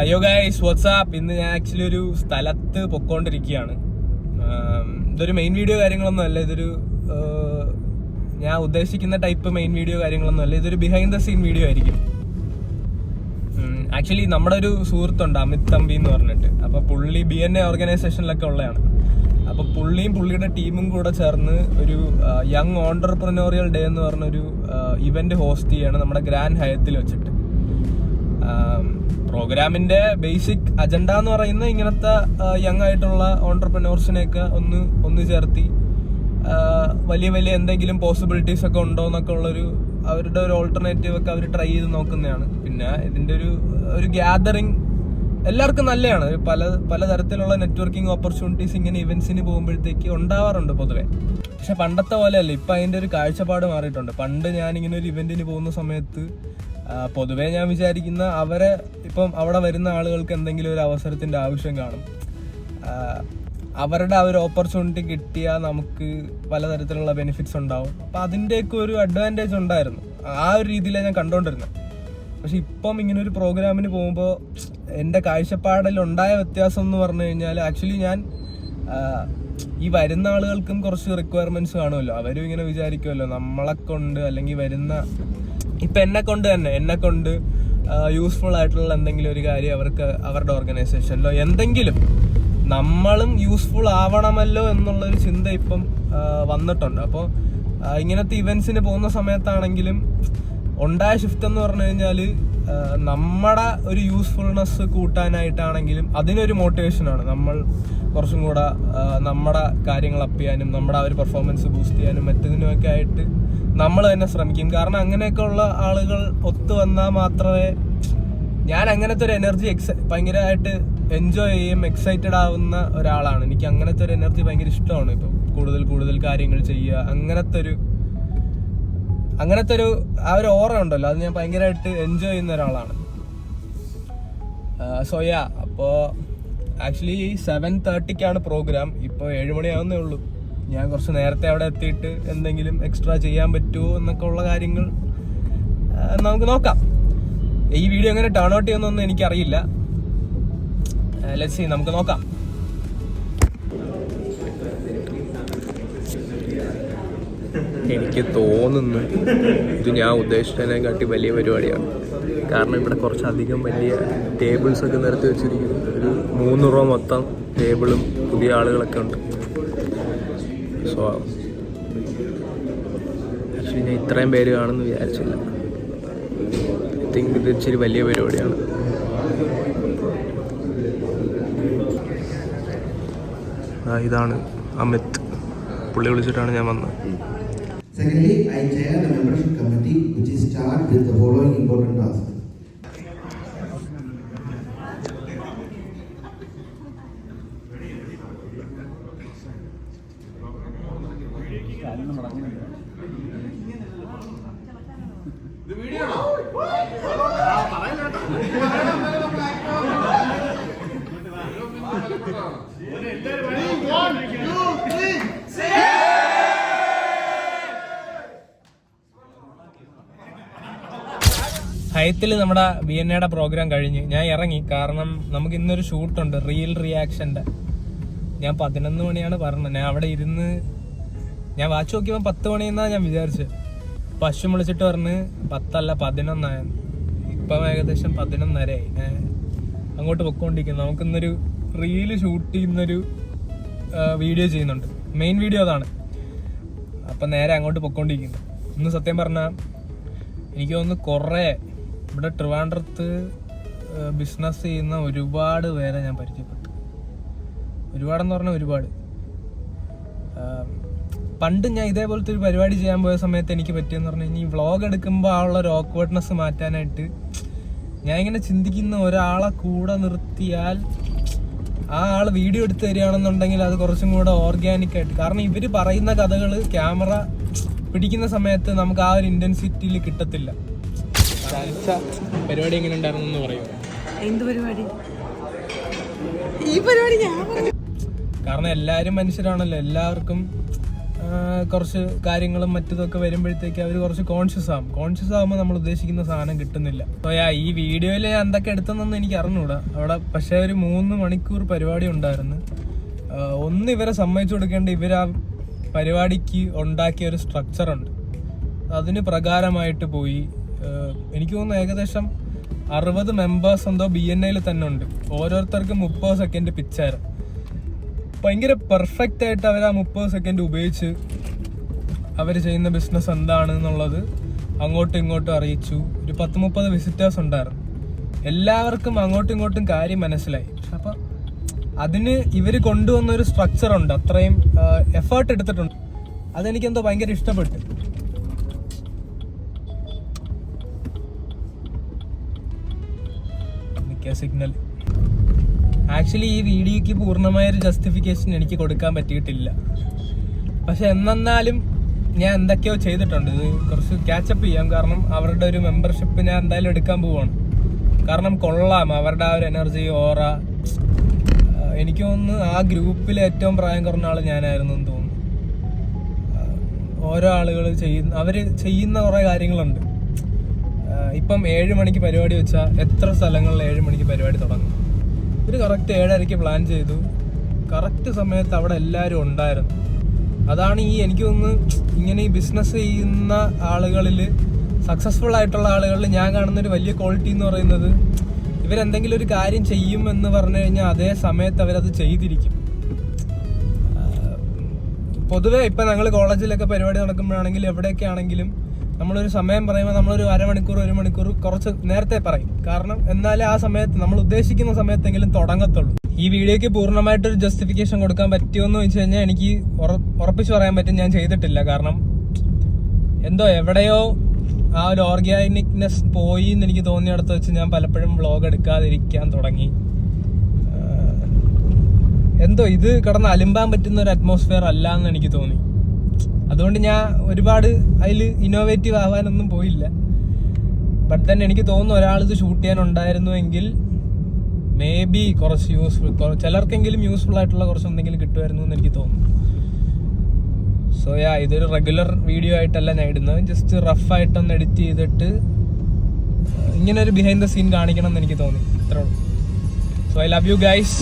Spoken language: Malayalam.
യോ ഗൈസ് വാട്സ്ആപ്പ്. ഇന്ന് ഞാൻ ആക്ച്വലി ഒരു സ്ഥലത്ത് പൊക്കോണ്ടിരിക്കുകയാണ്. ഇതൊരു മെയിൻ വീഡിയോ കാര്യങ്ങളൊന്നും അല്ല. ഇതൊരു ഞാൻ ഉദ്ദേശിക്കുന്ന ടൈപ്പ് മെയിൻ വീഡിയോ കാര്യങ്ങളൊന്നും അല്ല. ഇതൊരു ബിഹൈൻഡ് ദ സീൻ വീഡിയോ ആയിരിക്കും. ആക്ച്വലി നമ്മുടെ ഒരു സുഹൃത്തുണ്ട്, അമിത് തമ്പി എന്ന് പറഞ്ഞിട്ട്. അപ്പൊ പുള്ളി BNA ഓർഗനൈസേഷനിലൊക്കെ ഉള്ളതാണ്. അപ്പൊ പുള്ളിയും പുള്ളിയുടെ ടീമും കൂടെ ചേർന്ന് ഒരു യങ് ഓണ്ടർപ്രനോറിയൽ ഡേ എന്ന് പറഞ്ഞൊരു ഇവന്റ് ഹോസ്റ്റ് ചെയ്യാണ് നമ്മുടെ ഗ്രാൻഡ് ഹയത്തിൽ വെച്ചിട്ട്. പ്രോഗ്രാമിന്റെ ബേസിക് അജണ്ട എന്ന് പറയുന്നത് ഇങ്ങനത്തെ യങ് ആയിട്ടുള്ള ഓണ്ടർപ്രനോർസിനെയൊക്കെ ഒന്ന് ചേർത്തി വലിയ വലിയ എന്തെങ്കിലും പോസിബിലിറ്റീസ് ഒക്കെ ഉണ്ടോ എന്നൊക്കെ ഉള്ളൊരു അവരുടെ ഒരു ഓൾട്ടർനേറ്റീവ് ഒക്കെ അവർ ട്രൈ ചെയ്ത് നോക്കുന്നതാണ്. പിന്നെ ഇതിന്റെ ഒരു ഗ്യാതറിങ് എല്ലാവർക്കും നല്ലതാണ്. പലതരത്തിലുള്ള നെറ്റ്വർക്കിംഗ് ഓപ്പർച്യൂണിറ്റീസ് ഇങ്ങനെ ഇവന്റ്സിന് പോകുമ്പോഴത്തേക്ക് ഉണ്ടാവാറുണ്ട് പൊതുവെ. പക്ഷെ പണ്ടത്തെ പോലെയല്ല, ഇപ്പൊ അതിന്റെ ഒരു കാഴ്ചപ്പാട് മാറിയിട്ടുണ്ട്. പണ്ട് ഞാനിങ്ങനെ ഒരു ഇവന്റിന് പോകുന്ന സമയത്ത് പൊതുവെ ഞാൻ വിചാരിക്കുന്ന ഇപ്പം അവിടെ വരുന്ന ആളുകൾക്ക് എന്തെങ്കിലും ഒരു അവസരത്തിന്റെ ആവശ്യം കാണും. അവരുടെ ആ ഒരു ഓപ്പർച്യൂണിറ്റി കിട്ടിയാൽ നമുക്ക് പലതരത്തിലുള്ള ബെനിഫിറ്റ്സ് ഉണ്ടാവും. അപ്പൊ അതിന്റെയൊക്കെ ഒരു അഡ്വാൻറ്റേജ് ഉണ്ടായിരുന്നു. ആ ഒരു രീതിയിലാണ് ഞാൻ കണ്ടോണ്ടിരുന്നത്. പക്ഷെ ഇപ്പം ഇങ്ങനെ ഒരു പ്രോഗ്രാമിന് പോകുമ്പോൾ എൻ്റെ കാഴ്ചപ്പാടിൽ ഉണ്ടായ വ്യത്യാസം എന്ന് പറഞ്ഞു കഴിഞ്ഞാൽ, ആക്ച്വലി ഞാൻ ഈ വരുന്ന ആളുകൾക്കും കുറച്ച് റിക്വയർമെന്റ്സ് കാണുമല്ലോ. അവരും ഇങ്ങനെ വിചാരിക്കുമല്ലോ നമ്മളെ കൊണ്ട് അല്ലെങ്കിൽ ഇപ്പൊ എന്നെ കൊണ്ട് യൂസ്ഫുൾ ആയിട്ടുള്ള എന്തെങ്കിലും ഒരു കാര്യം അവരുടെ ഓർഗനൈസേഷനിലോ എന്തെങ്കിലും നമ്മളും യൂസ്ഫുൾ ആവണമല്ലോ എന്നുള്ളൊരു ചിന്ത ഇപ്പം വന്നിട്ടുണ്ട്. അപ്പോൾ ഇങ്ങനത്തെ ഇവന്റ്സിന് പോകുന്ന സമയത്താണെങ്കിലും ഉണ്ടായ ഷിഫ്റ്റ് എന്ന് പറഞ്ഞു കഴിഞ്ഞാൽ നമ്മുടെ ഒരു യൂസ്ഫുൾനെസ് കൂട്ടാനായിട്ടാണെങ്കിലും അതിനൊരു മോട്ടിവേഷനാണ്. നമ്മൾ കുറച്ചും കൂടെ നമ്മുടെ കാര്യങ്ങൾ അപ്പ് ചെയ്യാനും നമ്മുടെ ആ ഒരു പെർഫോമൻസ് ബൂസ്റ്റ് ചെയ്യാനും മറ്റതിനുമൊക്കെ ആയിട്ട് നമ്മൾ തന്നെ ശ്രമിക്കും. കാരണം അങ്ങനെയൊക്കെ ഉള്ള ആളുകൾ ഒത്തു വന്നാൽ മാത്രമേ ഞാൻ അങ്ങനത്തെ ഒരു എനർജി ഭയങ്കരമായിട്ട് എൻജോയ് ചെയ്യും, എക്സൈറ്റഡ് ആവുന്ന ഒരാളാണ്. എനിക്ക് അങ്ങനത്തെ ഒരു എനർജി ഭയങ്കര ഇഷ്ടമാണ്. ഇപ്പം കൂടുതൽ കാര്യങ്ങൾ ചെയ്യുക, അങ്ങനത്തെ ഒരു ആ ഒരു ഓറ ഉണ്ടല്ലോ, അത് ഞാൻ ഭയങ്കരമായിട്ട് എൻജോയ് ചെയ്യുന്ന ഒരാളാണ്. സോയാ അപ്പോൾ ആക്ച്വലി 7:30 പ്രോഗ്രാം. ഇപ്പോൾ 7 മണിയാവുന്നേ ഉള്ളൂ. ഞാൻ കുറച്ച് നേരത്തെ അവിടെ എത്തിയിട്ട് എന്തെങ്കിലും എക്സ്ട്രാ ചെയ്യാൻ പറ്റുമോ എന്നൊക്കെ ഉള്ള കാര്യങ്ങൾ നമുക്ക് നോക്കാം. ഈ വീഡിയോ എങ്ങനെ ടേൺ ഔട്ട് ചെയ്യുന്നൊന്നും എനിക്കറിയില്ല. ലെറ്റ്സ് സീ, നമുക്ക് നോക്കാം. എനിക്ക് തോന്നുന്നു ഇത് ഞാൻ ഉദ്ദേശിച്ചതിനെക്കാട്ടി വലിയ പരിപാടിയാണ്. കാരണം ഇവിടെ കുറച്ചധികം വലിയ ടേബിൾസ് ഒക്കെ നിരത്തി വെച്ചിരിക്കുന്നു. ഒരു 3 റോ മൊത്തം ടേബിളും പുതിയ ആളുകളൊക്കെ ഉണ്ട്. സോ ആക്ച്വലി ഞാൻ ഇത്രയും പേര് കാണുമെന്ന് വിചാരിച്ചില്ല. ഐ തിങ്ക് ഇത് ഇച്ചിരി വലിയ പരിപാടിയാണ്. ഇതാണ് അമിത്. പുള്ളി വിളിച്ചിട്ടാണ് ഞാൻ വന്നത്. Secondly, I chair the membership committee which is charged with the following important tasks. ഹയത്തിൽ നമ്മുടെ BNAയുടെ പ്രോഗ്രാം കഴിഞ്ഞ് ഞാൻ ഇറങ്ങി. കാരണം നമുക്ക് ഇന്നൊരു ഷൂട്ടുണ്ട്, റിയൽ റിയാക്ഷൻ്റെ. ഞാൻ 11 മണിയാണ് പറഞ്ഞത്. ഞാൻ അവിടെ ഇരുന്ന് ഞാൻ വാച്ച് നോക്കിയപ്പോൾ 10 മണിയെന്നാണ് ഞാൻ വിചാരിച്ചത്. പശു വിളിച്ചിട്ട് പറഞ്ഞ് 10 അല്ല 11 ഇപ്പം ഏകദേശം 11:30 ഞാൻ അങ്ങോട്ട് പൊക്കോണ്ടിരിക്കുന്നു. നമുക്കിന്നൊരു റീല് ഷൂട്ട് ചെയ്യുന്നൊരു വീഡിയോ ചെയ്യുന്നുണ്ട്. മെയിൻ വീഡിയോ അതാണ്. അപ്പം നേരെ അങ്ങോട്ട് പൊക്കോണ്ടിരിക്കുന്നു. ഇന്ന് സത്യം പറഞ്ഞാൽ എനിക്ക് തോന്നുന്നു കുറേ ഇവിടെ ട്രിവാൻഡ്രത്ത് ബിസിനസ് ചെയ്യുന്ന ഒരുപാട് പേരെ ഞാൻ പരിചയപ്പെട്ടു. ഒരുപാടെന്ന് പറഞ്ഞാൽ ഒരുപാട്. പണ്ട് ഞാൻ ഇതേപോലത്തെ ഒരു പരിപാടി ചെയ്യാൻ പോയ സമയത്ത് എനിക്ക് പറ്റിയെന്ന് പറഞ്ഞു കഴിഞ്ഞാൽ ഈ വ്ളോഗ് എടുക്കുമ്പോൾ ആ ഉള്ള ഒരു ഓക്വേർഡ്നെസ് മാറ്റാനായിട്ട് ഞാൻ ഇങ്ങനെ ചിന്തിക്കുന്ന, ഒരാളെ കൂടെ നിർത്തിയാൽ ആ ആൾ വീഡിയോ എടുത്ത് തരികയാണെന്നുണ്ടെങ്കിൽ അത് കുറച്ചും കൂടെ ഓർഗാനിക് ആയിട്ട്. കാരണം ഇവർ പറയുന്ന കഥകൾ ക്യാമറ പിടിക്കുന്ന സമയത്ത് നമുക്ക് ആ ഒരു ഇന്റൻസിറ്റിയിൽ കിട്ടത്തില്ല. പരിപാടി എങ്ങനെ ഉണ്ടായിരുന്നു പറയുമോ? എന്ത് പരിപാടി? ഈ പരിപാടി ഞാൻ കാരണം എല്ലാവരും മനുഷ്യരാണല്ലോ. എല്ലാവർക്കും കുറച്ച് കാര്യങ്ങളും മറ്റതൊക്കെ വരുമ്പോഴത്തേക്ക് അവർ കുറച്ച് കോൺഷ്യസ് ആകുമ്പോൾ നമ്മൾ ഉദ്ദേശിക്കുന്ന സാധനം കിട്ടുന്നില്ല. സോ ഈ വീഡിയോയിൽ ഞാൻ എന്തൊക്കെ എടുത്തെന്നൊന്നും എനിക്ക് അറിഞ്ഞൂടാ അവിടെ. പക്ഷേ ഒരു 3 മണിക്കൂർ പരിപാടി ഉണ്ടായിരുന്നു. ഒന്ന് ഇവരെ സമ്മതിച്ചു കൊടുക്കേണ്ട, ഇവർ ആ പരിപാടിക്ക് ഉണ്ടാക്കിയ ഒരു സ്ട്രക്ചറുണ്ട്, അതിന് പ്രകാരമായിട്ട് പോയി. എനിക്ക് തോന്നുന്നു ഏകദേശം 60 മെമ്പേഴ്സ് എന്തോ BNAയിൽ തന്നെ ഉണ്ട്. ഓരോരുത്തർക്കും 30 സെക്കൻഡ് പിച്ചായിരുന്നു. ഭയങ്കര പെർഫെക്റ്റ് ആയിട്ട് അവർ ആ 30 സെക്കൻഡ് ഉപയോഗിച്ച് അവർ ചെയ്യുന്ന ബിസിനസ് എന്താണെന്നുള്ളത് അങ്ങോട്ടും ഇങ്ങോട്ടും അറിയിച്ചു. ഒരു 10-30 വിസിറ്റേഴ്സ് ഉണ്ടായിരുന്നു. എല്ലാവർക്കും അങ്ങോട്ടും ഇങ്ങോട്ടും കാര്യം മനസ്സിലായി. അപ്പൊ അതിന് ഇവർ കൊണ്ടുവന്ന ഒരു സ്ട്രക്ചർ ഉണ്ട്, അത്രയും എഫേർട്ട് എടുത്തിട്ടുണ്ട്. അതെനിക്കെന്തോ ഭയങ്കര ഇഷ്ടപ്പെട്ടു. സിഗ്നൽ ആക്ച്വലി ഈ വീഡിയോക്ക് പൂർണ്ണമായൊരു ജസ്റ്റിഫിക്കേഷൻ എനിക്ക് കൊടുക്കാൻ പറ്റിയിട്ടില്ല. പക്ഷെ എന്നാലും ഞാൻ എന്തൊക്കെയോ ചെയ്തിട്ടുണ്ട്. ഇത് കുറച്ച് ക്യാച്ചപ്പ് ചെയ്യാം. കാരണം അവരുടെ ഒരു മെമ്പർഷിപ്പ് ഞാൻ എന്തായാലും എടുക്കാൻ പോവാണ്. കാരണം കൊള്ളാം അവരുടെ ആ ഒരു എനർജി, ഓറ. എനിക്ക് തോന്നുന്നു ആ ഗ്രൂപ്പിൽ ഏറ്റവും പ്രായം കുറഞ്ഞ ആൾ ഞാനായിരുന്നു എന്ന് തോന്നുന്നു. ഓരോ ആളുകൾ അവർ ചെയ്യുന്ന കുറേ കാര്യങ്ങളുണ്ട്. ഇപ്പം 7 മണിക്ക് പരിപാടി വെച്ചാൽ എത്ര സ്ഥലങ്ങളിൽ 7 മണിക്ക് പരിപാടി തുടങ്ങും. ഒരു കറക്റ്റ് 7:30 പ്ലാൻ ചെയ്തു. കറക്റ്റ് സമയത്ത് അവിടെ എല്ലാവരും ഉണ്ടായിരുന്നു. അതാണ് എനിക്ക് തോന്നുന്നു ഇങ്ങനെ ഈ ബിസിനസ് ചെയ്യുന്ന ആളുകളിൽ, സക്സസ്ഫുൾ ആയിട്ടുള്ള ആളുകളിൽ ഞാൻ കാണുന്നൊരു വലിയ ക്വാളിറ്റി എന്ന് പറയുന്നത്, ഇവരെന്തെങ്കിലും ഒരു കാര്യം ചെയ്യും എന്ന് പറഞ്ഞു കഴിഞ്ഞാൽ അതേ സമയത്ത് അവരത് ചെയ്തിരിക്കും. പൊതുവെ ഇപ്പം ഞങ്ങൾ കോളേജിലൊക്കെ പരിപാടി നടക്കുമ്പോഴാണെങ്കിൽ എവിടെയൊക്കെ ആണെങ്കിലും നമ്മളൊരു സമയം പറയുമ്പോൾ നമ്മളൊരു 1 മണിക്കൂർ കുറച്ച് നേരത്തെ പറയും. കാരണം എന്നാലേ ആ സമയത്ത് നമ്മൾ ഉദ്ദേശിക്കുന്ന സമയത്തെങ്കിലും തുടങ്ങത്തുള്ളൂ. ഈ വീഡിയോക്ക് പൂർണ്ണമായിട്ടൊരു ജസ്റ്റിഫിക്കേഷൻ കൊടുക്കാൻ പറ്റുമെന്ന് വെച്ച് കഴിഞ്ഞാൽ എനിക്ക് ഉറപ്പിച്ച് പറയാൻ പറ്റും ഞാൻ ചെയ്തിട്ടില്ല. കാരണം എന്തോ എവിടെയോ ആ ഒരു ഓർഗാനിക്നെസ് പോയി എന്ന് എനിക്ക് തോന്നിയിടത്ത് വെച്ച് ഞാൻ പലപ്പോഴും വ്ളോഗ് എടുക്കാതിരിക്കാൻ തുടങ്ങി. എന്തോ ഇത് കിടന്ന് അലിമ്പാൻ പറ്റുന്ന ഒരു അറ്റ്മോസ്ഫിയർ അല്ല എന്ന് എനിക്ക് തോന്നി. അതുകൊണ്ട് ഞാൻ ഒരുപാട് അതിൽ ഇന്നോവേറ്റീവ് ആവാനൊന്നും പോയില്ല. ബട്ട് തന്നെ എനിക്ക് തോന്നുന്നു ഒരാളിത് ഷൂട്ട് ചെയ്യാനുണ്ടായിരുന്നുവെങ്കിൽ മേ ബി കുറച്ച് യൂസ്ഫുൾ, ചിലർക്കെങ്കിലും യൂസ്ഫുൾ ആയിട്ടുള്ള കുറച്ച് എന്തെങ്കിലും കിട്ടുമായിരുന്നു എന്ന് എനിക്ക് തോന്നുന്നു. സോ ഇതൊരു റെഗുലർ വീഡിയോ ആയിട്ടല്ല ഞാൻ ഇടുന്നത്. ജസ്റ്റ് റഫായിട്ടൊന്ന് എഡിറ്റ് ചെയ്തിട്ട് ഇങ്ങനെ ഒരു ബിഹൈൻഡ് ദ സീൻ കാണിക്കണം എന്ന് എനിക്ക് തോന്നി. ഇത്രേ ഉള്ളൂ. So I love you guys.